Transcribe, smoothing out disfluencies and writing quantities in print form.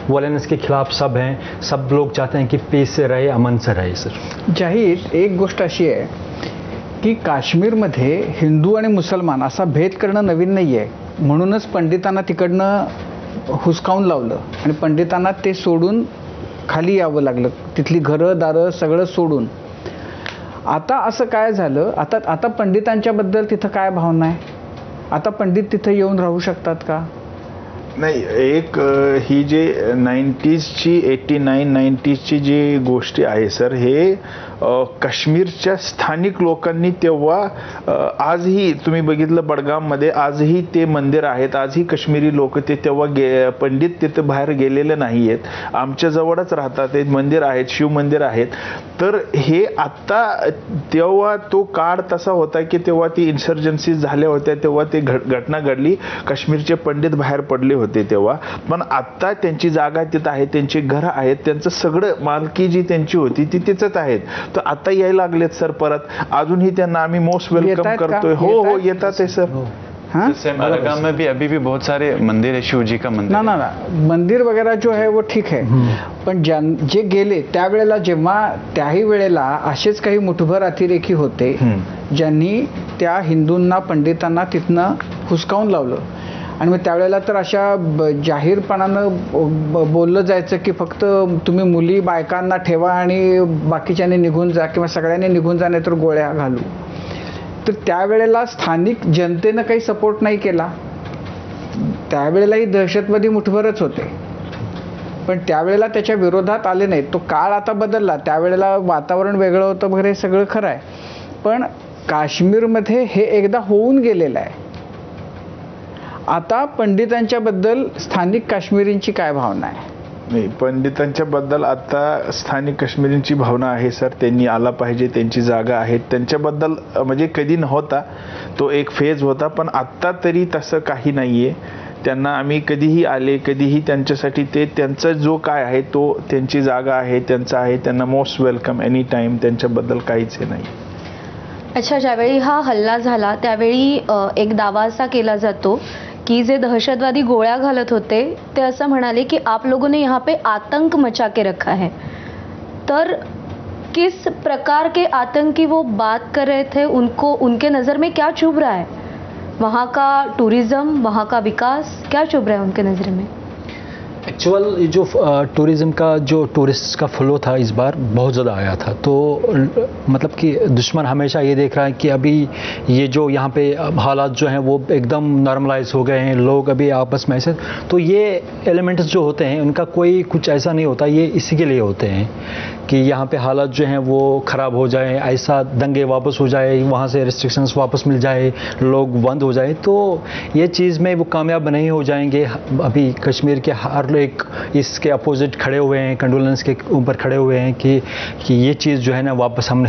Violence के खिलाफ सब हैं, सब लोग चाहते हैं कि पीस से रहे, अमन से रहे सर। जाहीर एक गोष्ट अशी आहे की काश्मीरमध्ये हिंदू आणि मुसलमान असा भेद करणं नवीन नाही आहे, म्हणूनच पंडितांना तिकडनं हुसकावून लावलं आणि पंडितांना ते सोडून खाली यावं लागलं, तिथली घरं दारं सगळं सोडून. आता असं काय झालं, आता पंडितांच्याबद्दल तिथं काय भावना आहे? आता पंडित तिथं येऊन राहू शकतात का? नाही, एक ही जे 90sची 89-90sची जी गोष्टी आहे सर, हे काश्मीरच्या स्थानिक लोकांनी तेव्हा आजही तुम्ही बघितलं बडगाममध्ये आजही ते मंदिर आहेत, आजही काश्मीरी लोक ते तेव्हा पंडित तिथे बाहेर गेलेले नाही आहेत, आमच्या जवळच राहतात, ते मंदिर आहेत, शिव मंदिर आहेत. तर हे आत्ता तेव्हा तो काळ तसा होता की तेव्हा ती इन्सर्जन्सी झाल्या होत्या, तेव्हा ते घटना घडली, काश्मीरचे पंडित बाहेर पडले होते तेव्हा. पण आत्ता त्यांची जागा तिथं आहे, त्यांची घरं आहेत, त्यांचं सगळं मालकी जी त्यांची होती ती तिथंच आहेत. तर आता यायला लागलेत सर परत, अजूनही त्यांना आम्ही मोस्ट वेलकम करतोय. हो येतात आहे सर. जैसे बड़गाम में भी अभी भी बहुत सारे मंदिर है, शिव जी का मंदिर ना मंदिर वगैरह जो है वो ठीक है, पण जे गेले त्यावेळेला जेव्हा त्याही वेळेला असेच काही मुठभर अतिरेकी होते ज्यांनी त्या हिंदूंना पंडितांना तिथनं हुसकावून लावलं. आणि मग त्यावेळेला तर अशा जाहीरपणानं बोललं जायचं की फक्त तुम्ही मुली बायकांना ठेवा आणि बाकीच्यांनी निघून जा किंवा सगळ्यांनी निघून जा, नाही तर गोळ्या घालू. तर त्यावेळेला स्थानिक जनतेनं काही सपोर्ट नाही केला. त्यावेळेलाही दहशतवादी मुठभरच होते, पण त्यावेळेला त्याच्या विरोधात आले नाहीत. तो काळ आता बदलला, त्यावेळेला वातावरण वेगळं होतं वगैरे सगळं खरं आहे, पण काश्मीरमध्ये हे एकदा होऊन गेलेलं आहे. आता पंडितांच्या बद्दल स्थानिक काश्मीरींची काय भावना आहे? नाही, पंडितांच्या बद्दल आता स्थानिक काश्मीरींची भावना आहे सर, त्यांनी आला पाहिजे, त्यांची जागा आहे त्यांच्याबद्दल. म्हणजे कधी नव्हता तो, एक फेज होता, पण आत्ता तरी तसं काही नाहीये. त्यांना आम्ही कधीही आले, कधीही त्यांच्यासाठी ते त्यांचा जो काय आहे तो त्यांची जागा आहे, त्यांचं आहे, त्यांना मोस्ट वेलकम एनी टाइम, त्यांच्याबद्दल काहीच नाही. अच्छा, ज्यावेळी हा हल्ला झाला त्यावेळी एक दावा असा केला जातो कि जे दहशतवादी गोळ्या घालत होते ते असं म्हणाले कि आप लोगों ने यहाँ पे आतंक मचा के रखा है. तर किस प्रकार के आतंकी वो बात कर रहे थे? उनके नज़र में क्या चुभ रहा है? वहाँ का टूरिज्म, वहाँ का विकास क्या चुभ रहा है उनके नज़र में? एक्चुअल जो टूरिज़्म का जो टूरिस्ट का फ्लो था इस बार बहुत ज़्यादा आया था, तो मतलब कि दुश्मन हमेशा ये देख रहा है कि अभी ये जो यहाँ पे हालात जो हैं वो एकदम नॉर्मलाइज हो गए हैं, लोग अभी आपस में ऐसे, तो ये एलिमेंट्स जो होते हैं उनका कोई कुछ ऐसा नहीं होता, ये इसी के लिए होते हैं कि यहाँ पे हालात जो हैं वो ख़राब हो जाए, ऐसा दंगे वापस हो जाए, वहाँ से रिस्ट्रिक्शंस वापस मिल जाए, लोग बंद हो जाए, तो ये चीज़ में वो कामयाब नहीं हो जाएंगे. अभी कश्मीर के हर एक इसके अपोजिट खड़े हुए हैं, कंडोलेंस के ऊपर खड़े हुए हैं कि ये चीज़ जो है ना वापस हमने